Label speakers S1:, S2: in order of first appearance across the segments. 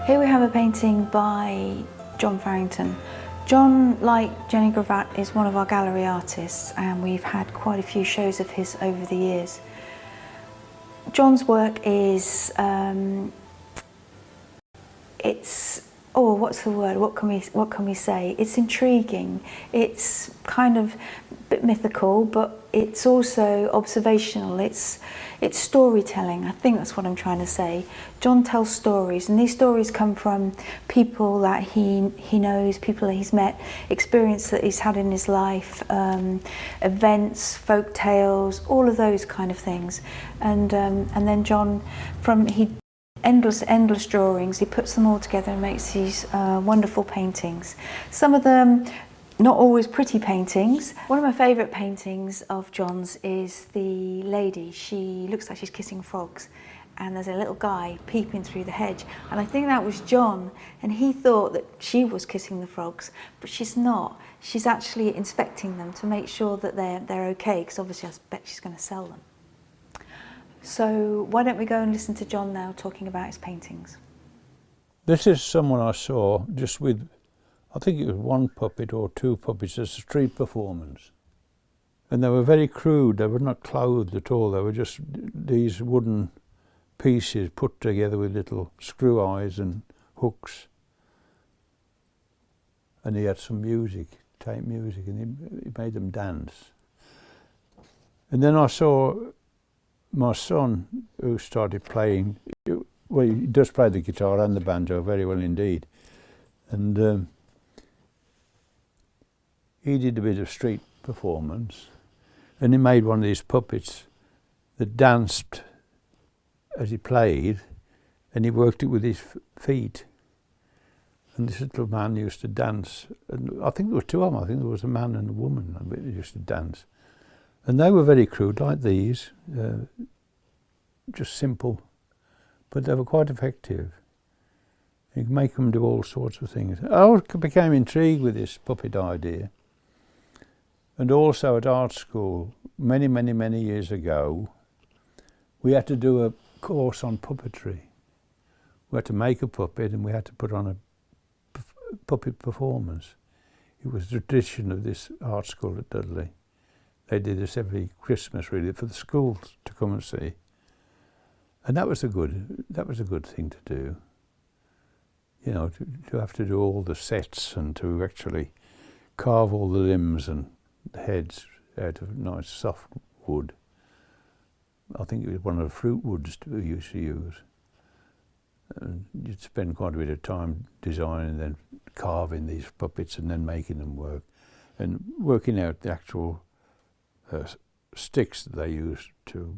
S1: Here we have a painting by John Farrington. John, like Jean-Nicolas, is one of our gallery artists, and we've had quite a few shows of his over the years. John's work is, what's the word? What can we say? It's intriguing. It's kind of a bit mythical, but it's also observational. It's storytelling. I think that's what I'm trying to say. John tells stories, and these stories come from people that he knows, people that he's met, experience that he's had in his life, events, folk tales, all of those kind of things. And then John, endless drawings, he puts them all together and makes these wonderful paintings. Some of them not always pretty paintings. One of my favourite paintings of John's is the lady. She looks like she's kissing frogs, and there's a little guy peeping through the hedge, and I think that was John, and he thought that she was kissing the frogs, but she's not. She's actually inspecting them to make sure that they're okay, because obviously I bet she's going to sell them. So why don't we go and listen to John now talking about his paintings.
S2: This is someone I saw just with, I think it was one puppet or two puppets, as a street performance. And they were very crude, they were not clothed at all, they were just these wooden pieces put together with little screw eyes and hooks. And he had some music, tape music, and he made them dance. And then I saw my son, who started playing, well, he does play the guitar and the banjo very well indeed. And he did a bit of street performance, and he made one of these puppets that danced as he played, and he worked it with his feet. And this little man used to dance, and I think there were two of them. I think there was a man and a woman that used to dance. And they were very crude, like these, just simple, but they were quite effective. You could make them do all sorts of things. I became intrigued with this puppet idea. And also at art school, many years ago, we had to do a course on puppetry. We had to make a puppet and we had to put on a puppet performance. It was the tradition of this art school at Dudley. They did this every Christmas, really, for the schools to come and see. And that was a good thing to do. You know, to have to do all the sets and to actually carve all the limbs and the heads out of nice soft wood. I think it was one of the fruit woods we used to use. And you'd spend quite a bit of time designing and then carving these puppets and then making them work. And working out the actual sticks that they used to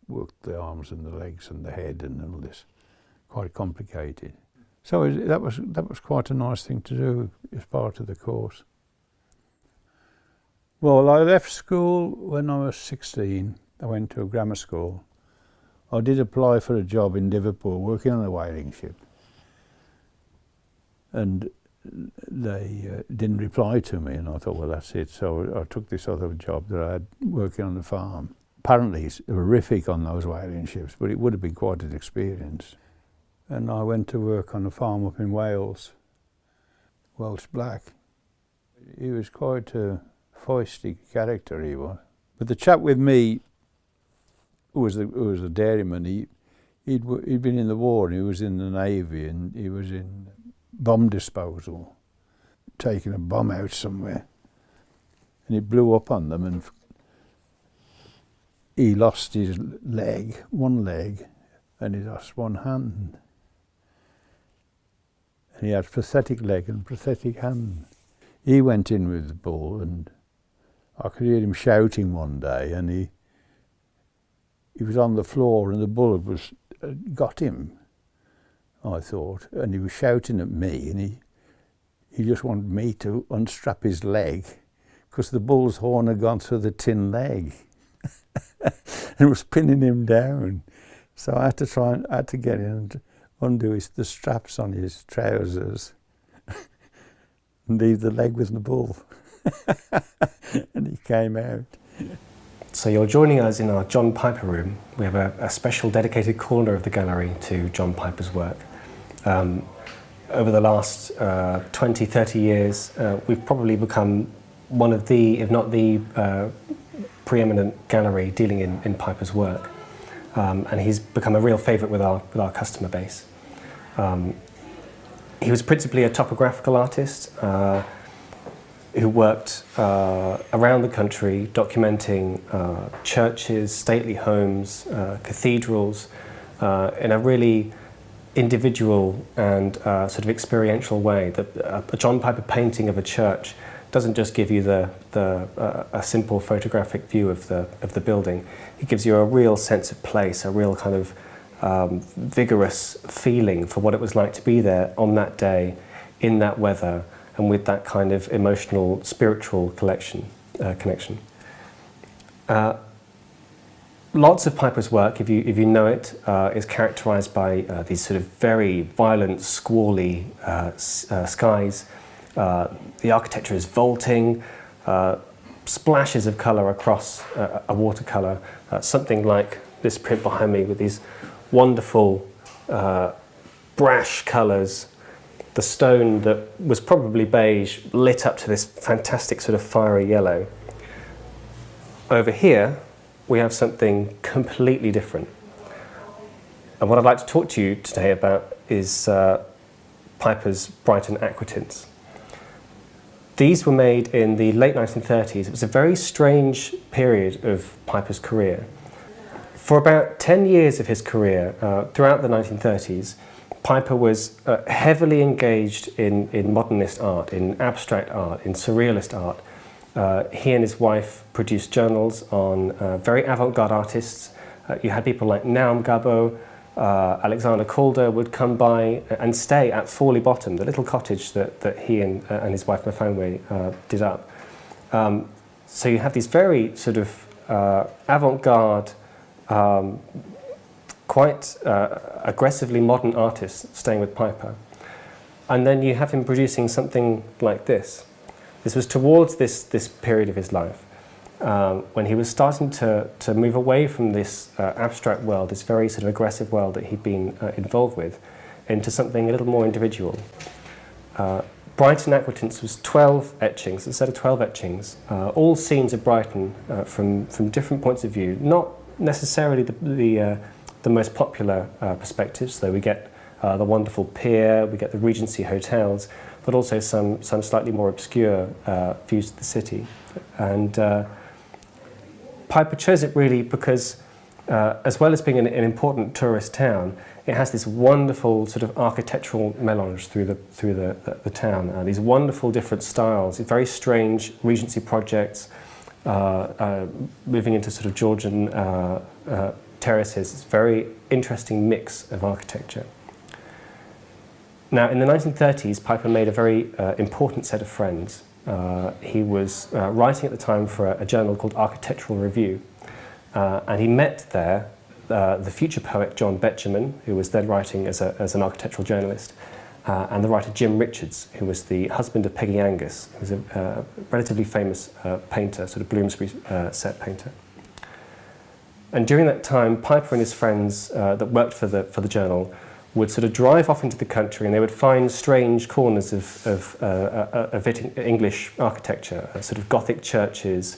S2: work the arms and the legs and the head and all this. Quite complicated. So that was quite a nice thing to do as part of the course. Well, I left school when I was 16. I went to a grammar school. I did apply for a job in Liverpool working on a whaling ship. And they didn't reply to me, and I thought, well, that's it. So I took this other job that I had working on the farm. Apparently it's horrific on those whaling ships, but it would have been quite an experience. And I went to work on a farm up in Wales, Welsh Black. He was quite a feisty character, he was. But the chap with me, who was a dairyman, he'd been in the war, and he was in the Navy, and he was in bomb disposal, taking a bomb out somewhere. And it blew up on them, and he lost his leg, one leg, and he lost one hand. And he had prosthetic leg and prosthetic hand. He went in with the bull, and I could hear him shouting one day, and he was on the floor, and the bull was got him, I thought, and he was shouting at me, and he just wanted me to unstrap his leg, because the bull's horn had gone through the tin leg. And was pinning him down. So I had to get in and undo the straps on his trousers and leave the leg with the bull. And he came out.
S3: So you're joining us in our John Piper room. We have a special dedicated corner of the gallery to John Piper's work. Over the last 20, 30 years, we've probably become one of the, if not the preeminent gallery dealing in Piper's work. And he's become a real favourite with our customer base. He was principally a topographical artist who worked around the country documenting churches, stately homes, cathedrals in a really individual and sort of experiential way. A John Piper painting of a church doesn't just give you a simple photographic view of the building. It gives you a real sense of place, a real kind of vigorous feeling for what it was like to be there on that day, in that weather, and with that kind of emotional, spiritual connection. Lots of Piper's work, if you know it, is characterised by these sort of very violent, squally skies. The architecture is vaulting, splashes of colour across a watercolour, something like this print behind me with these wonderful brash colours. The stone that was probably beige lit up to this fantastic sort of fiery yellow. Over here, we have something completely different. And what I'd like to talk to you today about is Piper's Brighton Aquatints. These were made in the late 1930s. It was a very strange period of Piper's career. For about 10 years of his career, throughout the 1930s, Piper was heavily engaged in modernist art, in abstract art, in surrealist art. He and his wife produced journals on very avant-garde artists. You had people like Naum Gabo, Alexander Calder would come by and stay at Forley Bottom, the little cottage that he and his wife Mafanwe did up. So you have these very sort of avant-garde, quite aggressively modern artists staying with Piper. And then you have him producing something like this. This was towards this period of his life, when he was starting to move away from this abstract world, this very sort of aggressive world that he'd been involved with, into something a little more individual. Brighton Aquatints was 12 etchings, a set of 12 etchings, all scenes of Brighton from different points of view, not necessarily the most popular perspectives, though we get the wonderful pier, we get the Regency hotels, but also some slightly more obscure views of the city. And Piper chose it really because, as well as being an important tourist town, it has this wonderful sort of architectural melange through the town. These wonderful different styles, very strange Regency projects, moving into sort of Georgian terraces. It's a very interesting mix of architecture. Now, in the 1930s, Piper made a very important set of friends. He was writing at the time for a journal called Architectural Review, and he met there the future poet John Betjeman, who was then writing as an architectural journalist, and the writer Jim Richards, who was the husband of Peggy Angus, who was a relatively famous painter, sort of Bloomsbury set painter. And during that time, Piper and his friends that worked for the journal would sort of drive off into the country, and they would find strange corners of English architecture, sort of Gothic churches,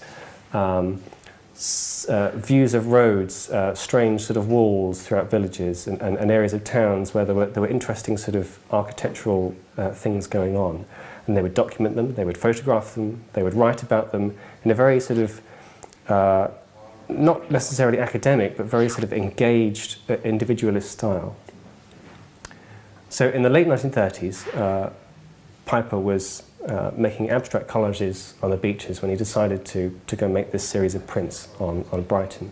S3: views of roads, strange sort of walls throughout villages and areas of towns where there were interesting sort of architectural things going on. And they would document them, they would photograph them, they would write about them in a very sort of, not necessarily academic, but very sort of engaged individualist style. So in the late 1930s, Piper was making abstract collages on the beaches when he decided to go make this series of prints on Brighton.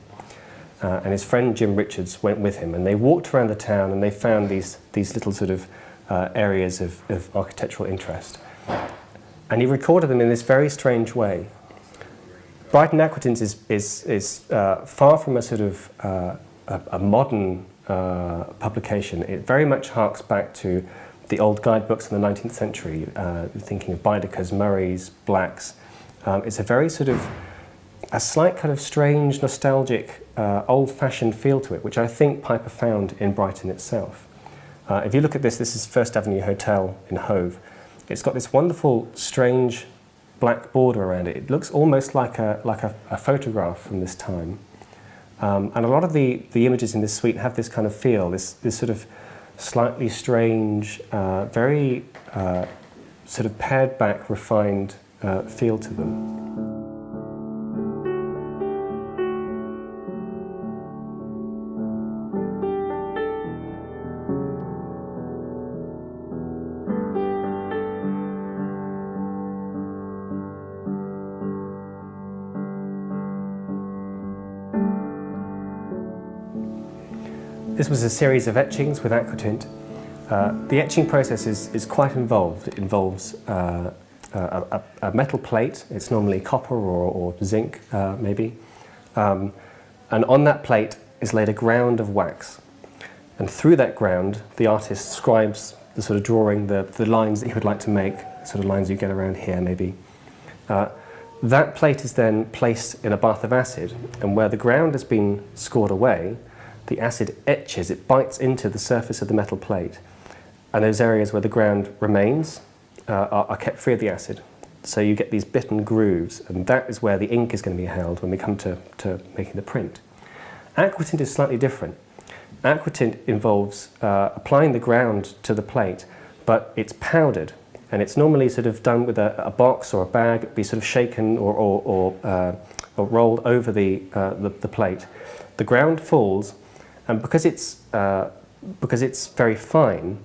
S3: And his friend Jim Richards went with him, and they walked around the town and they found these little sort of areas of architectural interest. And he recorded them in this very strange way. Brighton Aquatints is far from a sort of a modern publication. It very much harks back to the old guidebooks in the 19th century, thinking of Baedeker's, Murray's, Black's. It's a very sort of, a slight kind of strange, nostalgic, old-fashioned feel to it, which I think Piper found in Brighton itself. If you look at this, this is First Avenue Hotel in Hove. It's got this wonderful, strange black border around it. It looks almost like a photograph from this time. And a lot of the images in this suite have this kind of feel, this sort of slightly strange, very sort of pared back, refined feel to them. This was a series of etchings with aquatint. The etching process is quite involved. It involves a metal plate. It's normally copper or zinc, maybe. And on that plate is laid a ground of wax. And through that ground, the artist scribes the sort of drawing, the lines that he would like to make, sort of lines you get around here, maybe. That plate is then placed in a bath of acid, and where the ground has been scored away, the acid etches, it bites into the surface of the metal plate. And those areas where the ground remains are kept free of the acid. So you get these bitten grooves, and that is where the ink is going to be held when we come to making the print. Aquatint is slightly different. Aquatint involves applying the ground to the plate, but it's powdered, and it's normally sort of done with a box or a bag. It'd be sort of shaken or rolled over the plate. The ground falls, and because it's very fine,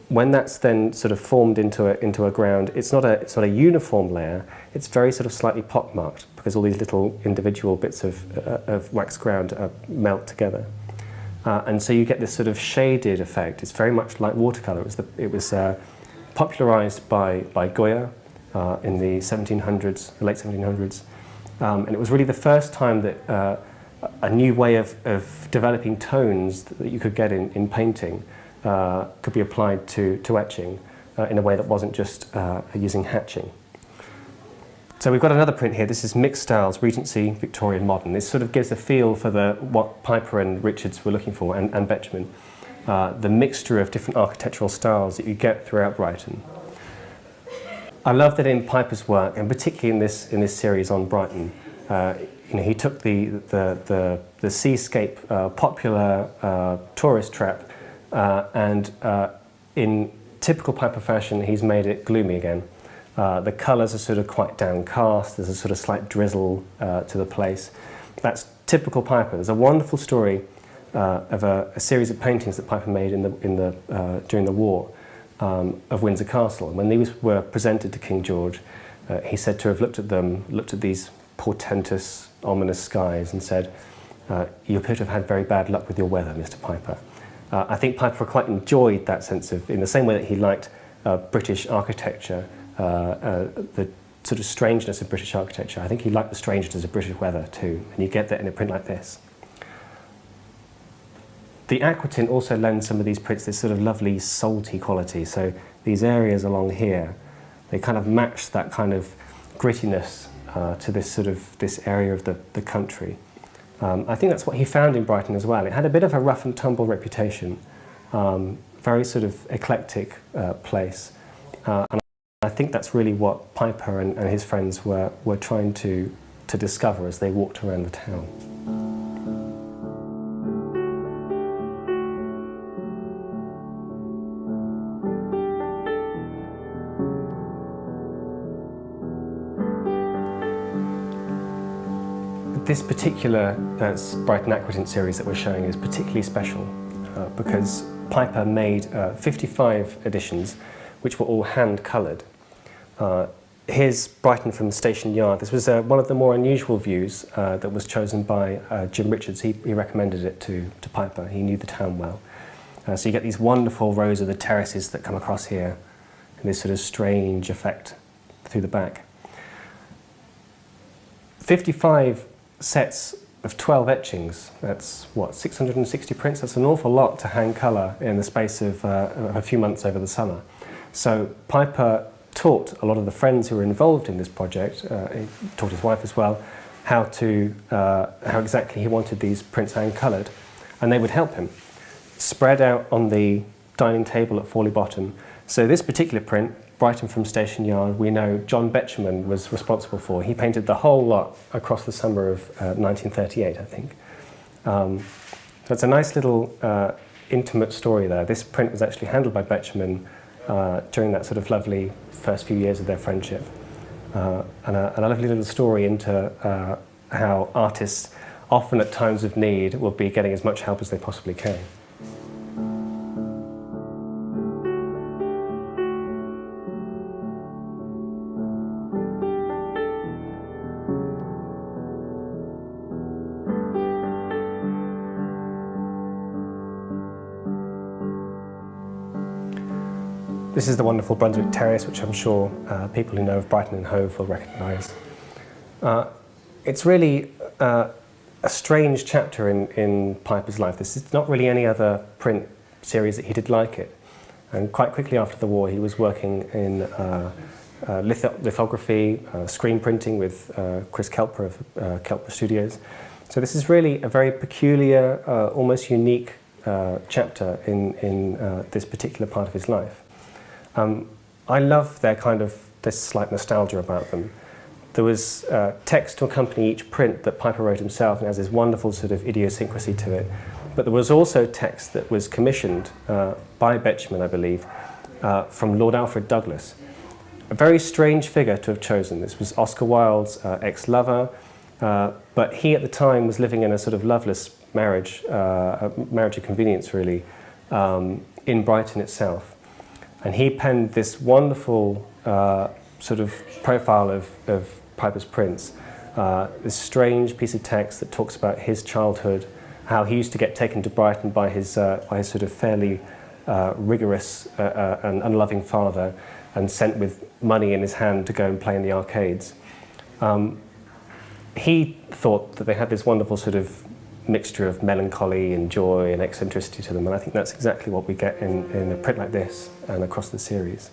S3: when that's then sort of formed into a ground, it's not a uniform layer. It's very sort of slightly pockmarked because all these little individual bits of wax ground melt together, and so you get this sort of shaded effect. It's very much like watercolor. It was popularized by Goya in the 1700s, the late 1700s, and it was really the first time that a new way of developing tones that you could get in painting could be applied to etching in a way that wasn't just using hatching. So we've got another print here. This is Mixed Styles, Regency, Victorian, Modern. This sort of gives a feel for what Piper and Richards were looking for, and Betjeman. The mixture of different architectural styles that you get throughout Brighton. I love that in Piper's work, and particularly in this series on Brighton, he took the seascape, popular tourist trap, and in typical Piper fashion, he's made it gloomy again. The colours are sort of quite downcast. There's a sort of slight drizzle to the place. That's typical Piper. There's a wonderful story of a series of paintings that Piper made during the war of Windsor Castle. And when these were presented to King George, he said to have looked at these portentous, ominous skies and said, "You appear to have had very bad luck with your weather, Mr. Piper." I think Piper quite enjoyed that sense of, in the same way that he liked British architecture, the sort of strangeness of British architecture. I think he liked the strangeness of British weather too, and you get that in a print like this. The aquatint also lends some of these prints this sort of lovely salty quality. So these areas along here, they kind of match that kind of grittiness to this area of the country. I think that's what he found in Brighton as well. It had a bit of a rough and tumble reputation, very sort of eclectic place. And I think that's really what Piper and his friends were trying to discover as they walked around the town. This particular Brighton Aquatint series that we're showing is particularly special because Piper made 55 editions, which were all hand-coloured. Here's Brighton from the station yard. This was one of the more unusual views that was chosen by Jim Richards. He recommended it to Piper. He knew the town well. So you get these wonderful rows of the terraces that come across here, and this sort of strange effect through the back. 55 sets of 12 etchings, that's what, 660 prints? That's an awful lot to hand colour in the space of a few months over the summer. So Piper taught a lot of the friends who were involved in this project, he taught his wife as well, how exactly he wanted these prints hand coloured, and they would help him. Spread out on the dining table at Fawley Bottom. So this particular print, Brighton from Station Yard, we know John Betjeman was responsible for. He painted the whole lot across the summer of 1938, I think. So it's a nice little intimate story there. This print was actually handled by Betjeman during that sort of lovely first few years of their friendship. And a lovely little story into how artists, often at times of need, will be getting as much help as they possibly can. This is the wonderful Brunswick Terrace, which I'm sure people who know of Brighton and Hove will recognise. It's really a strange chapter in Piper's life. This is not really any other print series that he did like it. And quite quickly after the war, he was working in lithography, screen printing with Chris Kelper of Kelper Studios. So this is really a very peculiar, almost unique chapter in this particular part of his life. I love this slight nostalgia about them. There was text to accompany each print that Piper wrote himself, and it has this wonderful sort of idiosyncrasy to it. But there was also text that was commissioned by Betjeman, I believe, from Lord Alfred Douglas. A very strange figure to have chosen. This was Oscar Wilde's ex-lover, but he at the time was living in a sort of loveless marriage, a marriage of convenience really, in Brighton itself. And he penned this wonderful sort of profile of Piper's prints, this strange piece of text that talks about his childhood, how he used to get taken to Brighton by his sort of fairly rigorous and unloving father, and sent with money in his hand to go and play in the arcades. He thought that they had this wonderful sort of mixture of melancholy and joy and eccentricity to them, and I think that's exactly what we get in a print like this and across the series.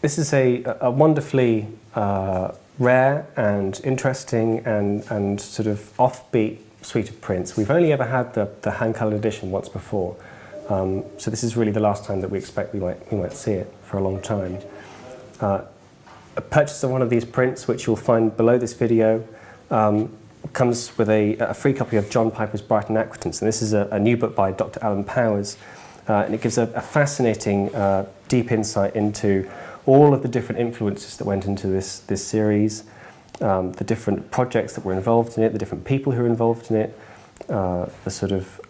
S3: This is a wonderfully rare and interesting and sort of offbeat suite of prints. We've only ever had the hand-coloured edition once before, so this is really the last time that we expect we might see it for a long time. A purchase of one of these prints, which you'll find below this video, comes with a free copy of John Piper's Brighton Aquatints, and this is a new book by Dr. Alan Powers, and it gives a fascinating deep insight into all of the different influences that went into this series, the different projects that were involved in it, the different people who were involved in it, the sort of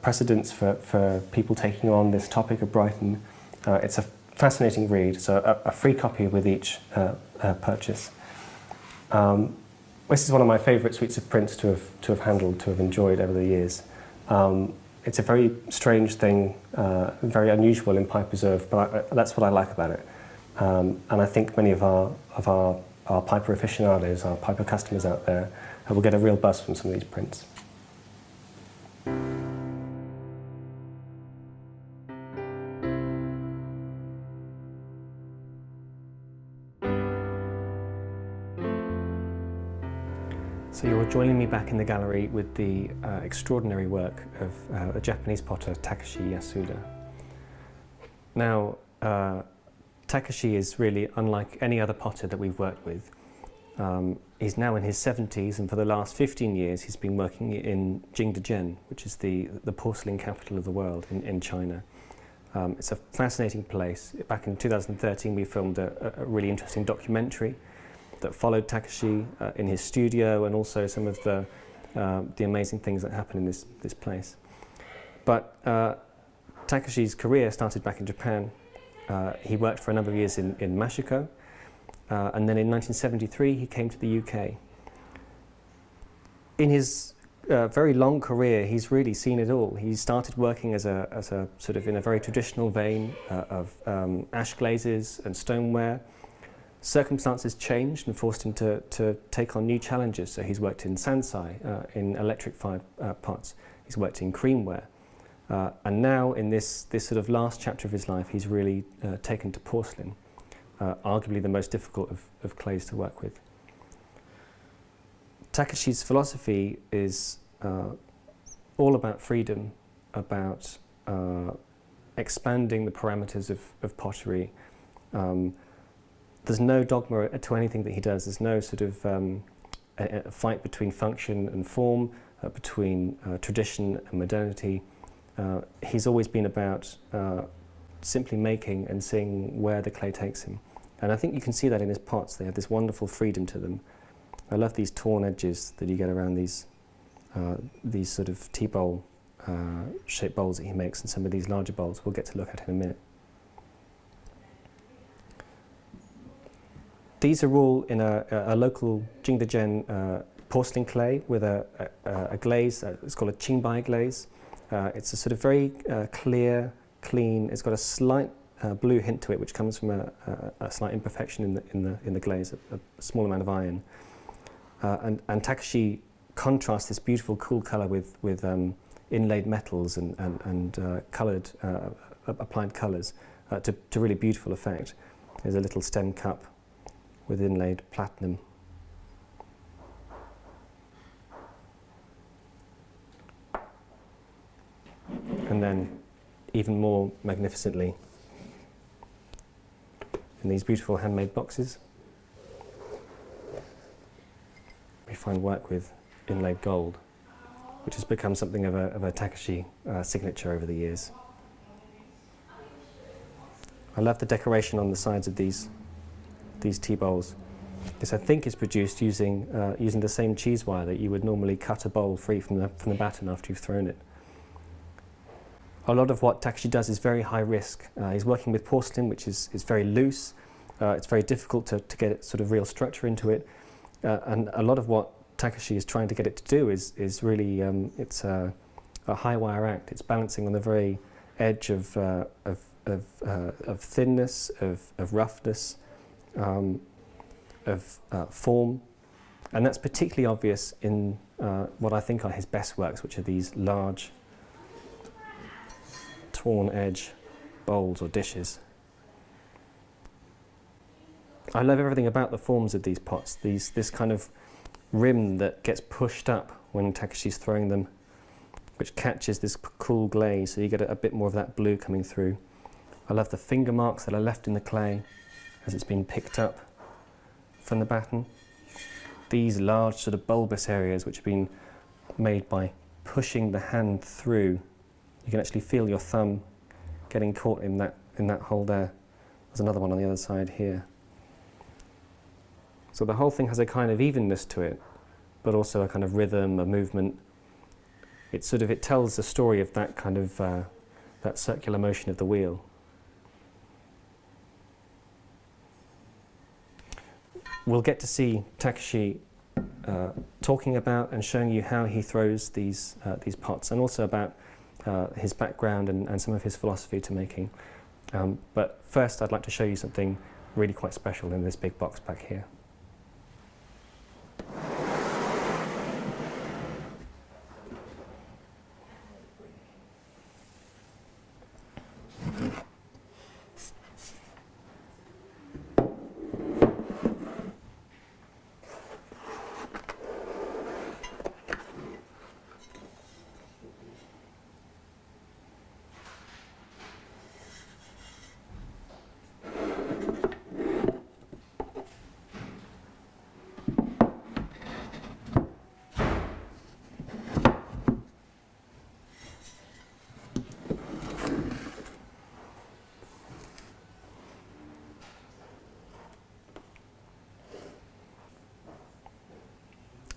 S3: precedents for people taking on this topic of Brighton. It's a fascinating read, so a free copy with each purchase. This is one of my favourite suites of prints to have handled, to have enjoyed over the years. It's a very strange thing, very unusual in Piper's oeuvre, but that's what I like about it. And I think many of our Piper aficionados, our Piper customers out there, will get a real buzz from some of these prints. So you're joining me back in the gallery with the extraordinary work of a Japanese potter, Takeshi Yasuda. Now, Takashi is really unlike any other potter that we've worked with. He's now in his 70s, and for the last 15 years he's been working in Jingdezhen, which is the porcelain capital of the world in China. It's a fascinating place. Back in 2013 we filmed a really interesting documentary that followed Takashi in his studio, and also some of the amazing things that happen in this place. But Takashi's career started back in Japan. He worked for a number of years in Mashiko, and then in 1973 he came to the UK. In his very long career, he's really seen it all. He started working as a sort of in a very traditional vein of ash glazes and stoneware. Circumstances changed and forced him to take on new challenges. So he's worked in sansai, in electric-fired pots. He's worked in creamware. And now, in this sort of last chapter of his life, he's really taken to porcelain, arguably the most difficult of clays to work with. Takashi's philosophy is all about freedom, about expanding the parameters of pottery. There's no dogma to anything that he does. There's no sort of a fight between function and form, between tradition and modernity. He's always been about simply making and seeing where the clay takes him. And I think you can see that in his pots. They have this wonderful freedom to them. I love these torn edges that you get around these sort of tea bowl shaped bowls that he makes, and some of these larger bowls we'll get to look at in a minute. These are all in a local Jingdezhen porcelain clay with a glaze. It's called a qingbai glaze. It's a sort of very clear, clean. It's got a slight blue hint to it, which comes from a slight imperfection in the glaze, a small amount of iron. And Takashi contrasts this beautiful, cool colour with inlaid metals and coloured, applied colours to really beautiful effect. There's a little stem cup with inlaid platinum. And then, even more magnificently, in these beautiful handmade boxes, we find work with inlaid gold, which has become something of a Takashi signature over the years. I love the decoration on the sides of these tea bowls. This, I think, is produced using the same cheese wire that you would normally cut a bowl free from the batten after you've thrown it. A lot of what Takashi does is very high risk. He's working with porcelain, which is very loose. It's very difficult to get sort of real structure into it. And a lot of what Takashi is trying to get it to do is really it's a high wire act. It's balancing on the very edge of thinness, of roughness, of form, and that's particularly obvious in what I think are his best works, which are these large torn edge bowls or dishes. I love everything about the forms of these pots. This kind of rim that gets pushed up when Takashi's throwing them, which catches this cool glaze, so you get a bit more of that blue coming through. I love the finger marks that are left in the clay as it's been picked up from the batten. These large sort of bulbous areas which have been made by pushing the hand through. You can actually feel your thumb getting caught in that hole there. There's another one on the other side here. So the whole thing has a kind of evenness to it, but also a kind of rhythm, a movement. It tells the story of that kind of that circular motion of the wheel. We'll get to see Takashi talking about and showing you how he throws these pots, and also about his background and some of his philosophy to making. But first, I'd like to show you something really quite special in this big box back here.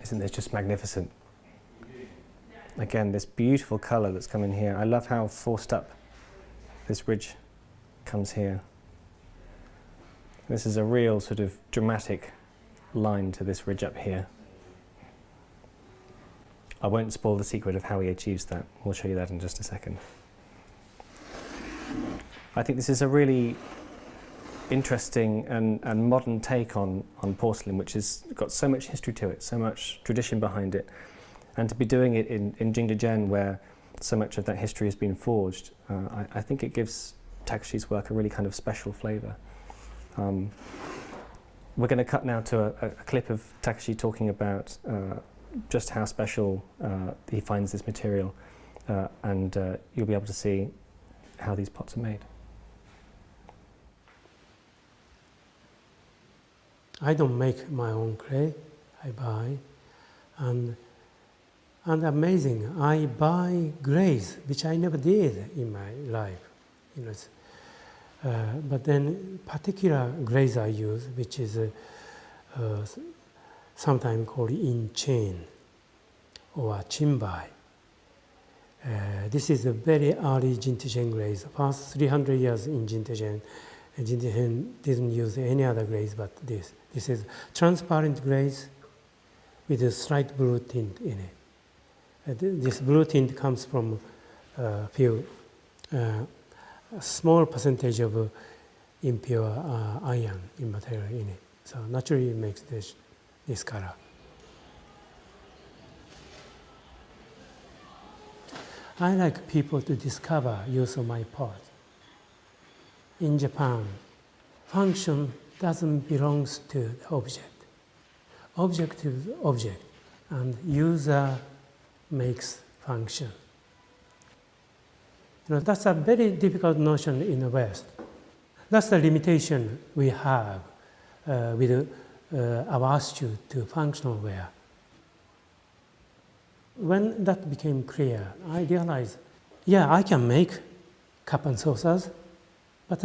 S3: Isn't this just magnificent? Again, this beautiful colour that's come in here. I love how forced up this ridge comes here. This is a real sort of dramatic line to this ridge up here. I won't spoil the secret of how he achieves that. We'll show you that in just a second. I think this is a really interesting and modern take on porcelain, which has got so much history to it, so much tradition behind it, and to be doing it in Jingdezhen, where so much of that history has been forged. I think it gives Takashi's work a really kind of special flavour. We're going to cut now to a clip of Takashi talking about just how special he finds this material, and you'll be able to see how these pots are made.
S4: I don't make my own clay, I buy. And amazing, I buy glaze, which I never did in my life. You know, but then particular glaze I use, which is sometimes called in chain or chimbai. This is a very early Jintichen glaze. Past 300 years in Jintichen, Jintichen didn't use any other glaze but this. This is transparent glaze with a slight blue tint in it. This blue tint comes from a small percentage of impure iron in material in it. So naturally it makes this color. I like people to discover use of my pot. In Japan, function doesn't belong to the object. Object is object, and user makes function. You know, that's a very difficult notion in the West. That's the limitation we have with our attitude to functional wear. When that became clear, I realized, yeah, I can make cup and saucers, but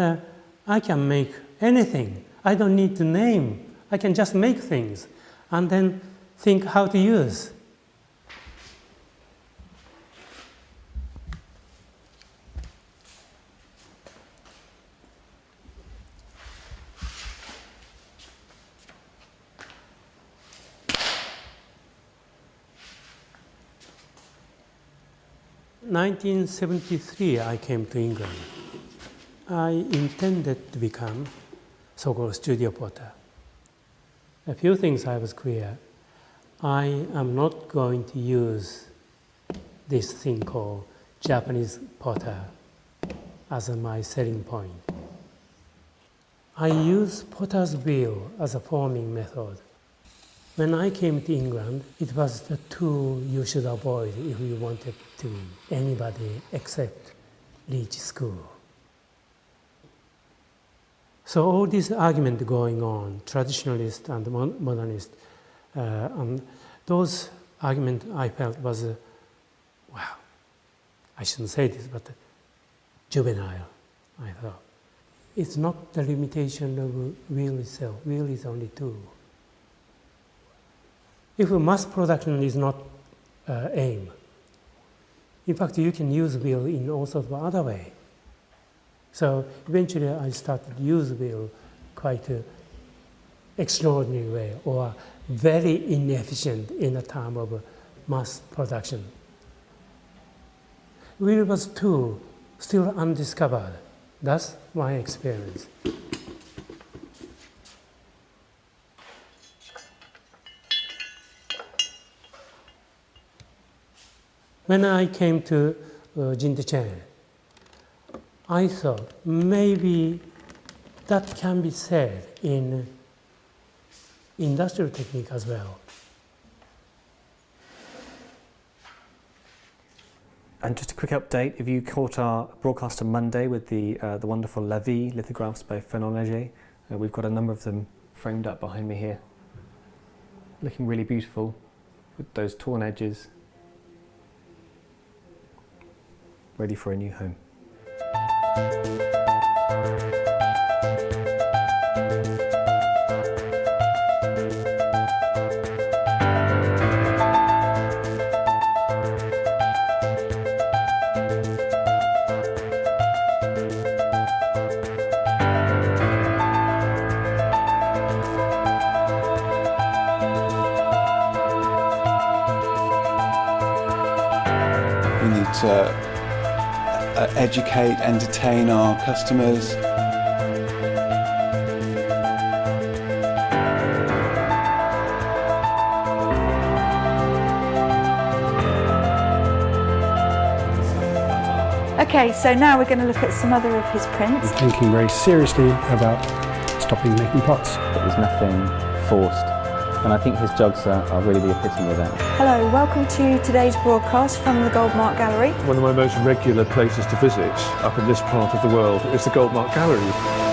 S4: I can make anything. I don't need to name. I can just make things and then think how to use. In 1973, I came to England. I intended to become so-called studio potter. A few things I was clear. I am not going to use this thing called Japanese potter as my selling point. I use potter's wheel as a forming method. When I came to England, it was the tool you should avoid if you wanted to anybody except reach school. So all this argument going on, traditionalist and modernist, and those arguments I felt was, wow, I shouldn't say this, but juvenile, I thought. It's not the limitation of wheel itself. Wheel is only tool. If mass production is not aim, in fact, you can use wheel in all sorts of other way. So eventually I started to use wheel quite extraordinary way or very inefficient in the term of mass production. Wheel was tool, still undiscovered. That's my experience. When I came to Jintichen, I thought maybe that can be said in industrial technique as well.
S3: And just a quick update, if you caught our broadcast on Monday with the wonderful La Vie lithographs by Fernand Léger, we've got a number of them framed up behind me here, looking really beautiful with those torn edges, ready for a new home.
S5: We need to educate, entertain our customers.
S1: Okay, so now we're going to look at some other of his prints.
S6: I'm thinking very seriously about stopping making pots.
S7: It was nothing forced.
S6: and I think his jogs are really the epitome of that.
S1: Hello, welcome to today's broadcast from the Goldmark Gallery.
S7: One of my most regular places to visit up in this part of the world is the Goldmark Gallery.